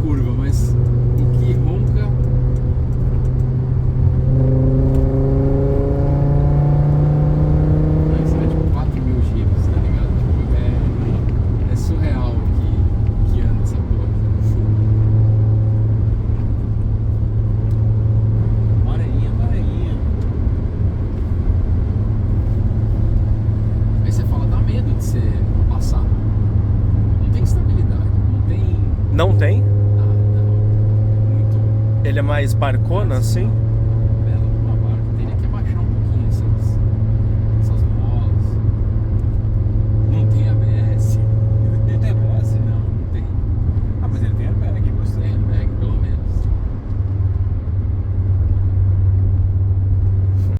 curvas, mas o que ronca. Isso é tipo 4.000 giros, tá ligado? Tipo, é surreal que anda essa porra. Maranhinha. Aí você fala, dá medo de você passar. Não tem estabilidade, não tem. Não tem? Não. Muito. Ele é mais barcona assim?